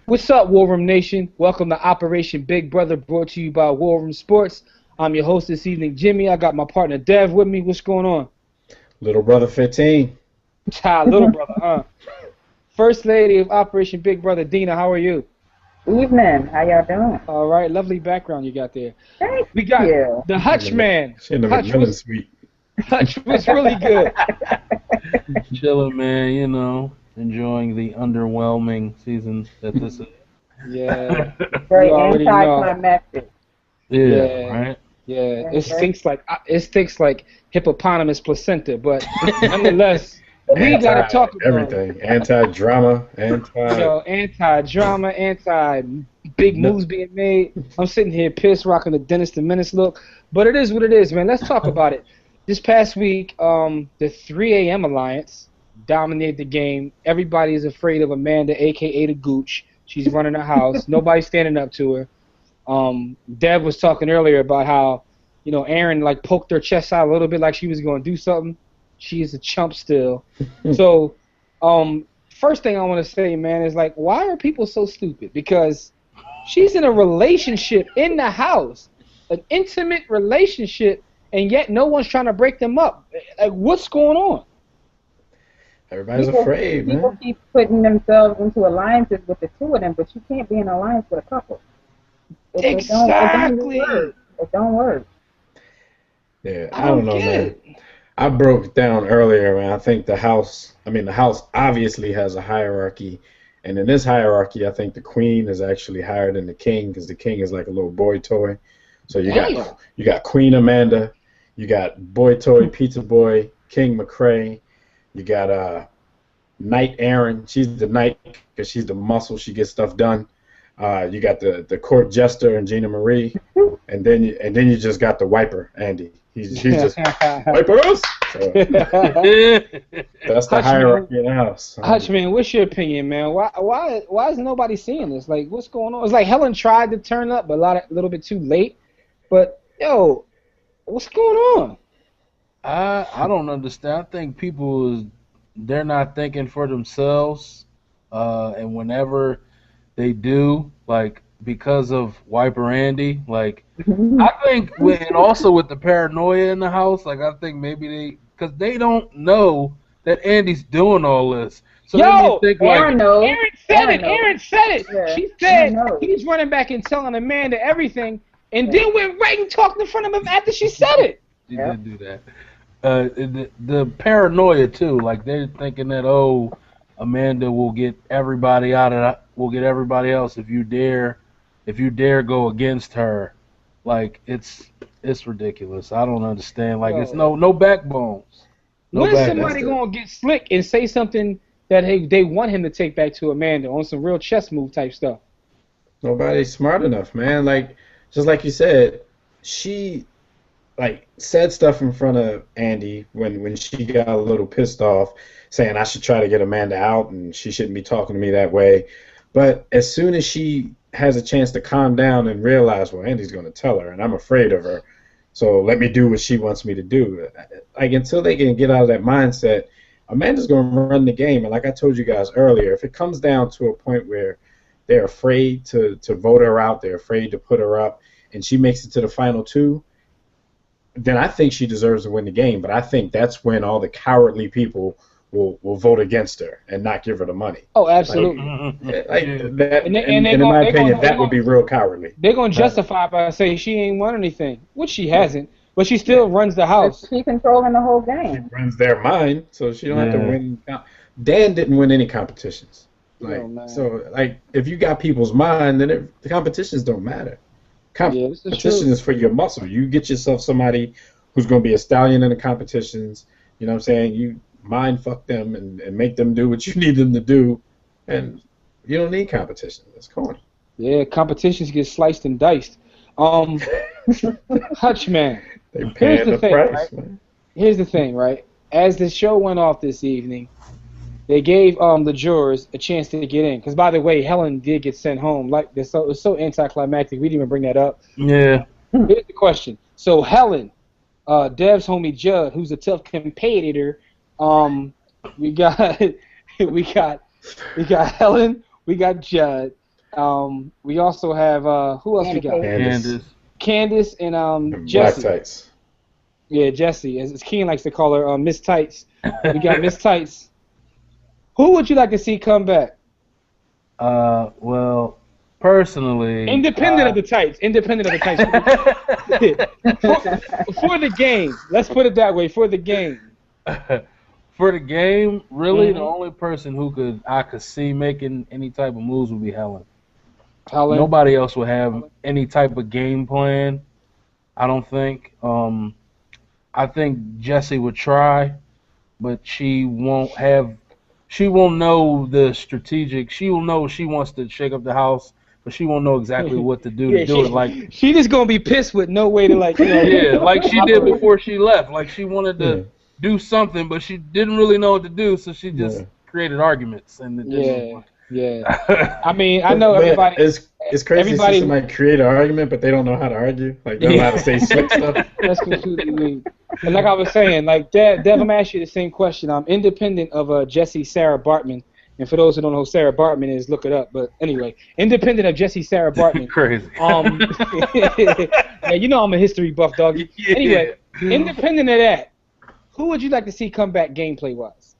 What's up, War Room Nation? Welcome to Operation Big Brother, brought to you by War Room Sports. I'm your host this evening, Jimmy. I got my partner Dev with me. What's going on? Little brother 15. Little brother, huh? First lady of Operation Big Brother, Dina. How are you? Evening. How y'all doing? All right, lovely background you got there. Thank We got you. the Hutch man. She in the Hutch McMillan was, suite. Hutch was really good. Chilling, man, enjoying the underwhelming season that this is. Yeah. Very You already know. anticlimactic. Yeah. Right? Yeah, it stinks like hippopotamus placenta, but nonetheless, we gotta talk about everything. Anti-drama, anti-drama, anti-big moves being made. I'm sitting here pissed, rocking the Dennis the Menace look, but it is what it is, man. Let's talk about it. This past week, the 3 a.m. Alliance dominated the game. Everybody is afraid of Amanda, a.k.a. the Gooch. She's running the house. Nobody's standing up to her. Deb was talking earlier about how, Aaron like poked her chest out a little bit like she was going to do something. She is a chump still. So, first thing I want to say, man, is like, why are people so stupid? Because she's in a relationship in the house, an intimate relationship, and yet no one's trying to break them up. Like, what's going on? Everybody's afraid, man. People keep putting themselves into alliances with the two of them, but you can't be in an alliance with a couple. Exactly. It don't work. Yeah, I don't know, man. I broke it down earlier, and I think the house obviously has a hierarchy, and in this hierarchy, I think the queen is actually higher than the king, because the king is like a little boy toy. So you got Queen Amanda, you got boy toy Pizza Boy, King McCray, you got Knight Aaron. She's the knight because she's the muscle. She gets stuff done. You got the court jester and Gina Marie, and then you just got the wiper Andy. He's just wiper us. So, that's the hierarchy in the house. Hutch, man, what's your opinion, man? Why is nobody seeing this? Like, what's going on? It's like Helen tried to turn up, but a little bit too late. But yo, what's going on? I don't understand. I think they're not thinking for themselves, and whenever they do, like, because of Wiper Andy, like, I think, and also with the paranoia in the house, like, I think maybe because they don't know that Andy's doing all this. So Yo, they think, Aaron knows. Aaron said it. Yeah, She said he's running back and telling Amanda everything, and then went right and talked in front of him after she said it. She did do that. The paranoia too, like they're thinking that Amanda will get everybody will get everybody else if you dare go against her. Like it's ridiculous. I don't understand. Like it's no backbones. When is somebody gonna get slick and say something that they want him to take back to Amanda on some real chess move type stuff? Nobody's smart enough, man. Like, just like you said, she said stuff in front of Andy when she got a little pissed off, saying I should try to get Amanda out and she shouldn't be talking to me that way. But as soon as she has a chance to calm down and realize, well, Andy's going to tell her, and I'm afraid of her, so let me do what she wants me to do. Like, until they can get out of that mindset, Amanda's going to run the game. And like I told you guys earlier, if it comes down to a point where they're afraid to vote her out, they're afraid to put her up, and she makes it to the final two, then I think she deserves to win the game. But I think that's when all the cowardly people will vote against her and not give her the money. Oh, absolutely. In my opinion, that would be real cowardly. They're going to justify it by saying she ain't won anything, which she hasn't, but she still runs the house. She's controlling the whole game. She runs their mind, so she don't have to win. Dan didn't win any competitions. If you got people's mind, then the competitions don't matter. Competition is for your muscle. You get yourself somebody who's going to be a stallion in the competitions. You know what I'm saying? You mind fuck them and make them do what you need them to do, and you don't need competition. That's corny. Yeah, competitions get sliced and diced. Hutch, man. They paying the price, right? man. Here's the thing, right? As the show went off this evening, they gave the jurors a chance to get in. Because, by the way, Helen did get sent home. Like this, so it was so anticlimactic. We didn't even bring that up. Yeah. Here's the question. So Helen, Dev's homie Judd, who's a tough competitor, we got Helen, we got Judd, We also have who else we got? Candace. Candace and And Black Jessie. Tights. Yeah, Jessie. As Keen likes to call her, Miss Tights. We got Miss Tights. Who would you like to see come back? Well, personally, Independent of the tights. Independent of the tights. for the game. Let's put it that way. For the game. for the game, really, the only person I could see making any type of moves would be Helen. Nobody else would have any type of game plan. I don't think. I think Jessie would try, but she won't know the strategic. She will know she wants to shake up the house, but she won't know exactly what to do to do it. Like she just gonna be pissed with no way to like. Like she did before she left. Like she wanted to do something, but she didn't really know what to do, so she just created arguments and it didn't work. Yeah. I mean, I know everybody. It's crazy to see somebody create an argument, but they don't know how to argue. Like, they don't know how to say slick stuff. That's completely weird. And like I was saying, like, Dev, I'm going to ask you the same question. I'm independent of Jessie Sarah Bartman. And for those who don't know who Sarah Bartman is, look it up. But anyway, independent of Jessie Sarah Bartman. Crazy. Yeah, you know I'm a history buff, doggy. Yeah. Anyway, independent of that, who would you like to see come back gameplay-wise?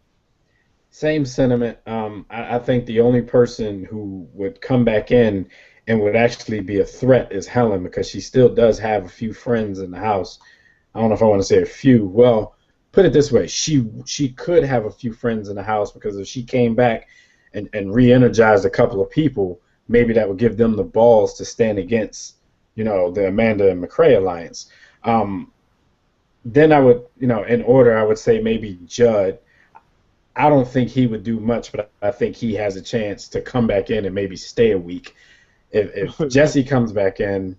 Same sentiment. I think the only person who would come back in and would actually be a threat is Helen, because she still does have a few friends in the house. I don't know if I want to say a few. Well, put it this way. She could have a few friends in the house, because if she came back and re-energized a couple of people, maybe that would give them the balls to stand against, the Amanda and McCrae alliance. Then I would, in order, I would say maybe Judd. I don't think he would do much, but I think he has a chance to come back in and maybe stay a week. If Jessie comes back in,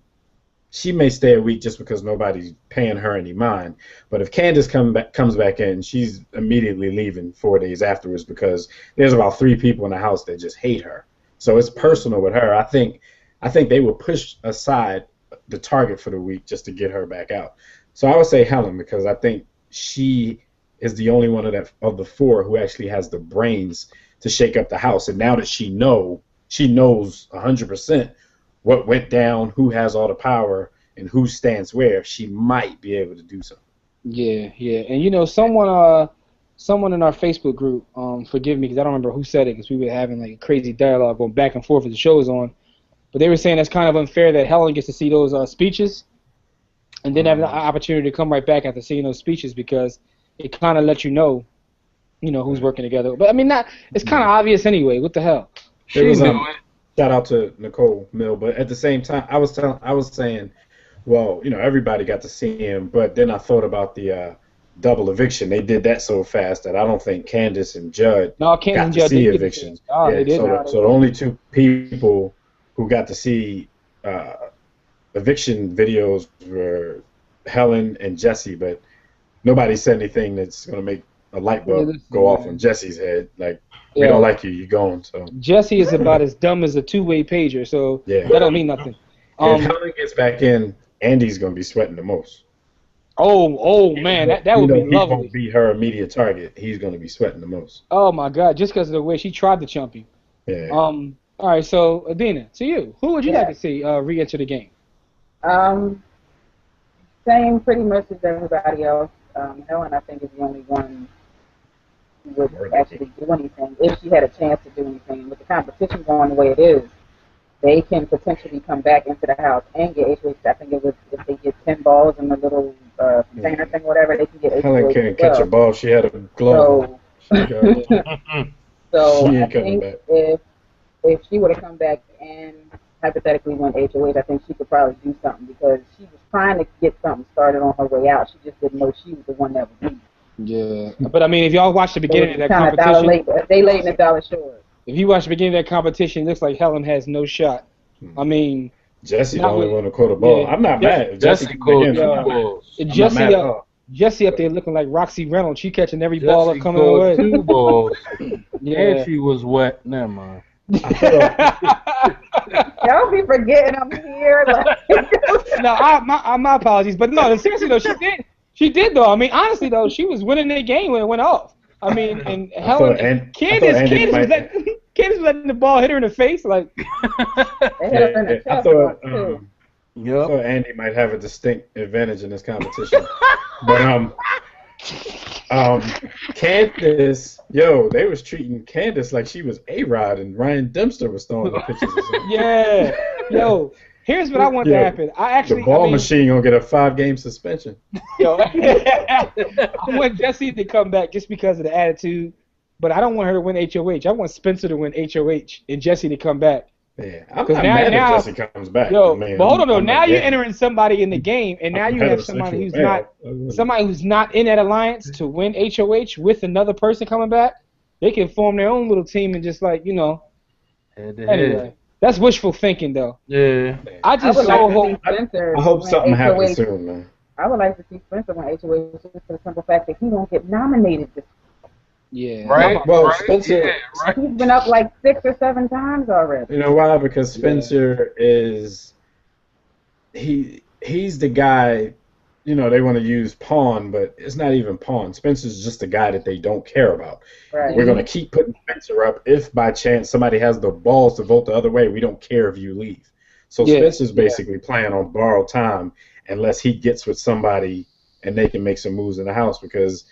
she may stay a week just because nobody's paying her any mind. But if Candace comes back in, she's immediately leaving 4 days afterwards, because there's about 3 people in the house that just hate her. So it's personal with her. I think they will push aside the target for the week just to get her back out. So I would say Helen, because I think she is the only one of the 4 who actually has the brains to shake up the house. And now that she knows 100% what went down, who has all the power, and who stands where, she might be able to do something. Yeah. And someone in our Facebook group, forgive me because I don't remember who said it, because we were having like a crazy dialogue going back and forth as the show was on. But they were saying that's kind of unfair that Helen gets to see those speeches and then have an opportunity to come right back after seeing those speeches, because it kind of lets you know who's working together. But I mean, it's kind of obvious anyway. What the hell? Shout out to Nicole Mill, but at the same time, I was saying, well, everybody got to see him, but then I thought about the double eviction. They did that so fast that I don't think Candace and Judd got to see evictions. They did. So the only 2 people who got to see eviction videos were Helen and Jessie, but nobody said anything that's going to make a light bulb go off on Jessie's head. Like, we don't like you, you're going. So Jessie is about as dumb as a 2-way pager, so that don't mean nothing. If Helen gets back in, Andy's going to be sweating the most. Oh man, that would be lovely. He won't be her immediate target. He's going to be sweating the most. Oh my God, just because of the way she tried to chump you. Yeah. All right, so Adina, to you, who would you like to see re-enter the game? Same pretty much as everybody else. Helen, I think, is the only one who would actually do anything if she had a chance to do anything. With the competition going the way it is, they can potentially come back into the house and get HOH. I think it was, if they get 10 balls in the little container thing, whatever, they can get HOH. Helen can't catch a ball. She had a glove. So I think if she would have come back and hypothetically went HOH, I think she could probably do something, because she was trying to get something started on her way out. She just didn't know she was the one that would be. Yeah, but I mean, if y'all watch the beginning of that competition, they late in the dollar short. If you watch the beginning of that competition, it looks like Helen has no shot. I mean, Jessie the only one to caught a ball. I'm not mad. Jessie caught 2 balls. Jessie up there looking like Roxy Reynolds. She catching every ball up coming her way. 2 balls. And she was wet. Never mind. Y'all be forgetting I'm here. No, my apologies, but no, seriously though, she did though. I mean, honestly though, she was winning the game when it went off. I mean, and Helen, Candace Candace letting the ball hit her in the face, like. They hit her in the I chest thought too. I Yep. thought Andy might have a distinct advantage in this competition, but Candace, they was treating Candace like she was A-Rod, and Ryan Dempster was throwing the pitches. Yeah, yo. Here's what I want to happen. The ball machine gonna get a 5-game suspension. Yo, I want Jesse to come back just because of the attitude, but I don't want her to win HOH. I want Spencer to win HOH and Jesse to come back. Yeah, I'm not mad if Jesse comes back. Yo, man, but hold on, I'm now not you're mad. entering somebody in the game, and now you have somebody who's not in that alliance to win HOH with another person coming back. They can form their own little team and just like Anyway, that's wishful thinking though. Yeah. I just so hope. I hope something happens soon, man. I would like to see Spencer win HOH just for the simple fact that he won't get nominated this. Yeah. Right. Well, right. Spencer. Yeah, right. He's been up like 6 or 7 times already. You know why? Because Spencer is he's the guy. They want to use Pawn, but it's not even Pawn. Spencer's just the guy that they don't care about. Right. We're going to keep putting Spencer up. If by chance somebody has the balls to vote the other way, we don't care if you leave. So Spencer's basically playing on borrowed time unless he gets with somebody and they can make some moves in the house because,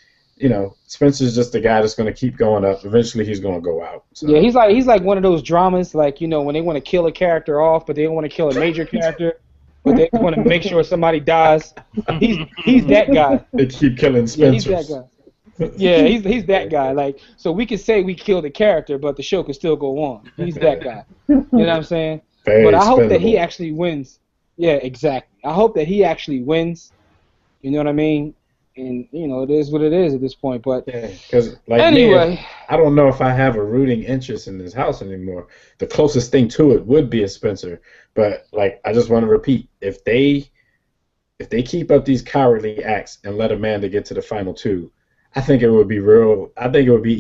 Spencer's just the guy that's going to keep going up. Eventually he's going to go out. So. Yeah, he's like one of those dramas, like, when they want to kill a character off, but they don't want to kill a major character. But they want to make sure somebody dies. He's that guy. They keep killing Spencer. Yeah, he's that guy. Yeah, he's that guy. Like, so we can say we killed a character, but the show can still go on. He's that guy. You know what I'm saying? But I hope that he actually wins. Yeah, exactly. I hope that he actually wins. You know what I mean? And it is what it is at this point. But because anyway, I don't know if I have a rooting interest in this house anymore. The closest thing to it would be a Spencer. But I just want to repeat, if they keep up these cowardly acts and let Amanda get to the final 2, I think it would be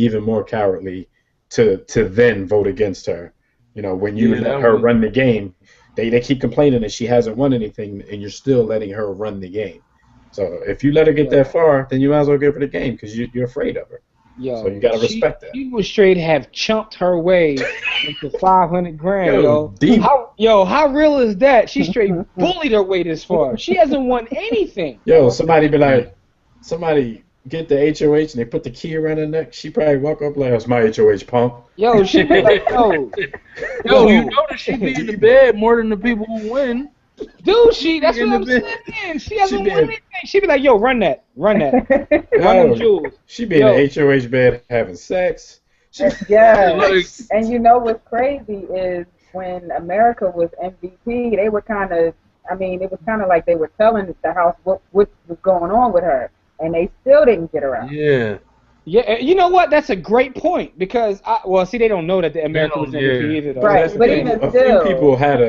even more cowardly to then vote against her. When you let her run the game, they keep complaining that she hasn't won anything, and you're still letting her run the game. So if you let her get that far, then you might as well give her the game because you're afraid of her. Yo, so you gotta respect that. She would straight have chumped her way into $500,000. How real is that? She straight bullied her way this far. She hasn't won anything. Somebody be like, get the HOH and they put the key around her neck. She probably walk up like, "That's my HOH, punk." Yo, she be like, yo, you know that she be in the bed more than the people who win. Dude, that's what I'm saying. She hasn't won anything. She be like, yo, run that. Run them jewels. She be in the HOH bed having sex. Yes. And what's crazy is when America was MVP, they were kind of, it was kind of like they were telling the house what was going on with her, and they still didn't get her out. Yeah. Yeah, you know what? That's a great point because, they don't know that the America was MVP either. Though. Right, but even a still. few people had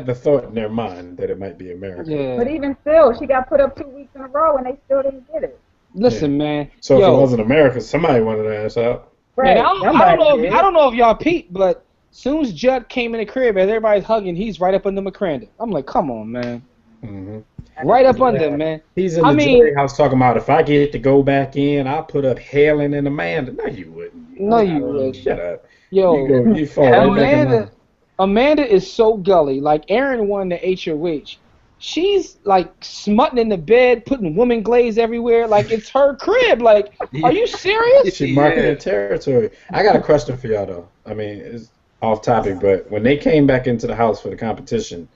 the thought in their mind that it might be America. Yeah. But even still, she got put up 2 weeks in a row, and they still didn't get it. Listen, man. So if it wasn't America, somebody wanted her ass out. Right. I don't know if y'all peeped, but soon as Judd came in the crib and everybody's hugging, he's right up under McCrandon. I'm like, come on, man. Mm-hmm. Right up under him, man. He's in the jury house talking about if I get to go back in, I'll put up Helen and Amanda. No, you wouldn't. No, you wouldn't. Shut up. Yo, you fall right back in. Amanda is so gully. Like, Aaron won the HOH. She's, like, smutting in the bed, putting woman glaze everywhere. Like, it's her crib. Like, are you serious? She's marking her territory. I got a question for y'all, though. It's off topic, but when they came back into the house for the competition,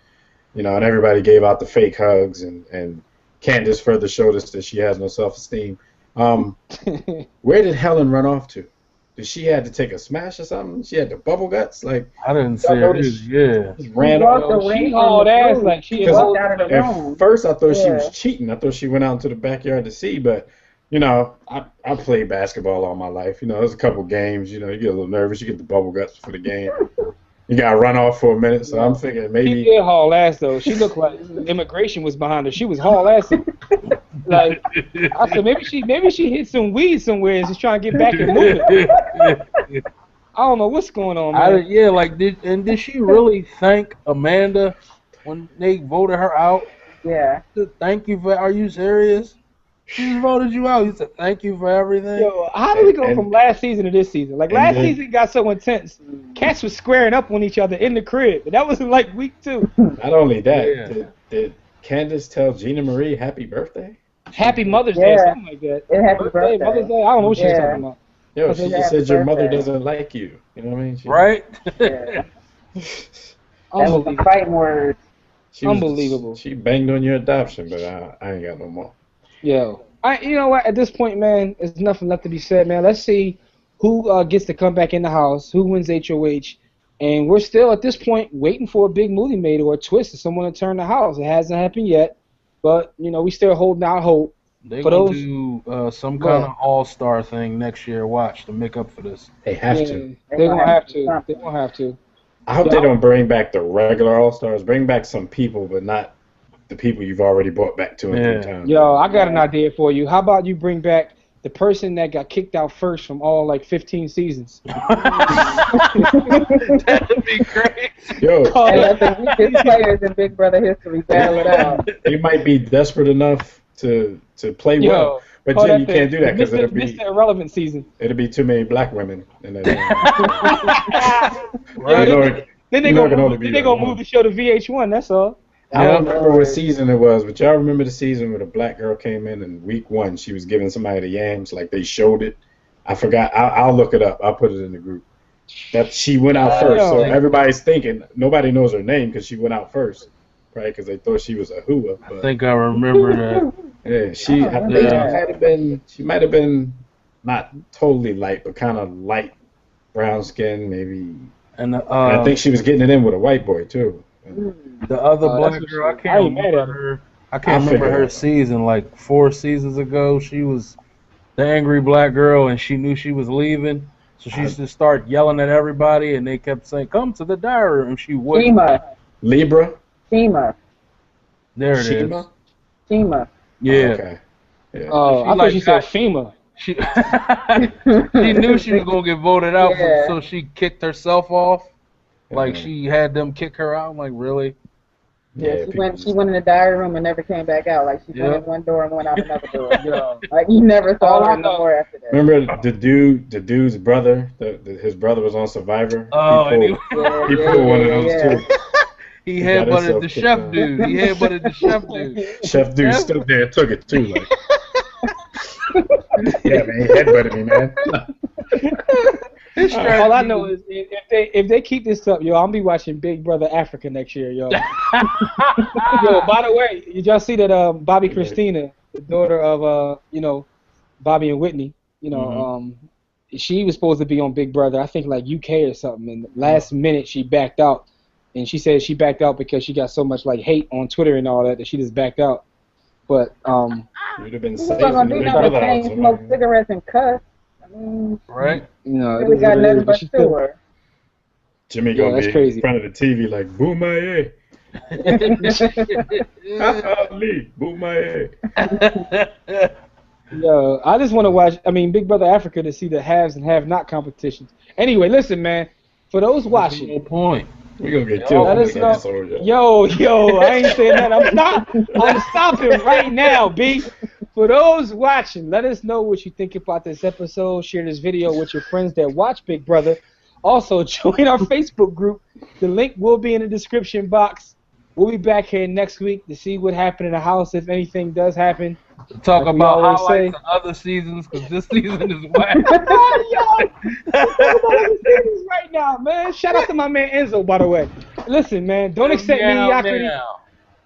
and everybody gave out the fake hugs, and Candace further showed us that she has no self-esteem, where did Helen run off to? Did she had to take a smash or something? She had the bubble guts? Like, I didn't see her. Yeah. Ran off. She hauled ass like she walked out of the room. At first, I thought she was cheating. I thought she went out into the backyard to see, but, I played basketball all my life. There's a couple games, you get a little nervous. You get the bubble guts for the game. You got to run off for a minute, so I'm thinking maybe... She did haul ass, though. She looked like immigration was behind her. She was haul ass. Like, I said, maybe she hit some weed somewhere and just trying to get back and moving. I don't know what's going on, man. Did she really thank Amanda when they voted her out? Yeah. Thank you for. Are you serious? She just voted you out. You said thank you for everything. Yo, how did we go from last season to this season? Like last season got so intense, cats was squaring up on each other in the crib. And that was in like week 2. Not only that, did Candace tell Gina Marie happy birthday? Happy Mother's Day or something like that. Happy birthday. Mother's Day. I don't know what she's talking about. Yo, she just said your mother doesn't like you. You know what I mean? Right? Yeah. That was the fighting word. Unbelievable. She banged on your adoption, but I ain't got no more. Yo, you know what? At this point, man, there's nothing left to be said, man. Let's see who gets to come back in the house, who wins HOH, and we're still at this point waiting for a big movie made or a twist or someone to turn the house. It hasn't happened yet, but you know we still holding out hope. They're going to do some kind of all-star thing next year, watch, to make up for this. They have to. They're going to have to. They're going to have to. I hope they don't bring back the regular all-stars. Bring back some people, but not the people you've already brought back 2 and 3 times. Yo, I got an idea for you. How about you bring back the person that got kicked out first from all, like, 15 seasons? That would be great. Yo. And let the weakest players in Big Brother history battle it out. They might be desperate enough to play well. But Jim, you can't do that because it'll be Mr. Irrelevant season. It'll be too many black women in that. Right. Then they gonna move the show to VH1. That's all. I don't remember what season it was, but y'all remember the season where the black girl came in week 1, she was giving somebody the yams, like they showed it. I forgot. I'll look it up. I'll put it in the group. That she went out first, so everybody's thinking nobody knows her name because she went out first, right? Because they thought she was a hua. I think I remember that. Yeah, she might have been not totally light, but kind of light brown skin, maybe. And I think she was getting it in with a white boy too. The other black girl, I can't remember her. I can't remember her season. Like 4 seasons ago, she was the angry black girl, and she knew she was leaving, so she used to start yelling at everybody, and they kept saying, "Come to the diary room." She wouldn't. Libra. Shima. There it is. Shima. Yeah. Okay. Yeah. Oh, I thought you said FEMA. She knew she was gonna get voted out, so she kicked herself off. Like she had them kick her out. I'm like, really? Yeah, she went in the diary room and never came back out. Like she went in one door and went out another door. Like you never saw her no more after that. Remember the dude's brother? His brother was on Survivor. Oh, he pulled one of those too. He headbutted the chef dude. Chef dude stood there and took it too. Like. Yeah, man, he headbutted me, man. All I know is if they keep this up, yo, I'll be watching Big Brother Africa next year, yo. Yo, by the way, did y'all see that Bobby Christina, the daughter of Bobby and Whitney, she was supposed to be on Big Brother, I think like UK or something, and last minute she backed out. And she said she backed out because she got so much like hate on Twitter and all that she just backed out. But you'd have been safe. Smoke cigarettes and cuss. I mean, right? We got nothing but sewer. Jimmy gonna be in front of the TV like Boomaye. Lee, Boomaye. Yo, I just want to watch. I mean, Big Brother Africa to see the haves and have-not competitions. Anyway, listen, man. For those watching, no point. We're going to get killed in this episode. Yo, I ain't saying that. I'm stopping right now, B. For those watching, let us know what you think about this episode. Share this video with your friends that watch Big Brother. Also, join our Facebook group. The link will be in the description box. We'll be back here next week to see what happened in the house, if anything does happen. To talk about highlights of other seasons, because this season is whack. Right now, man. Shout out to my man Enzo, by the way. Listen, man, don't accept mediocrity.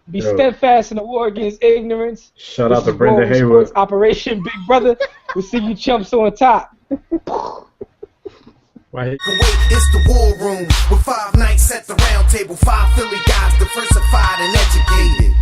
Be steadfast in the war against ignorance. Shout out to Brenda Haywood. Operation Big Brother. We'll see you chumps on top. Right. It's the war room with 5 nights at the round table. 5 Philly guys diversified and educated.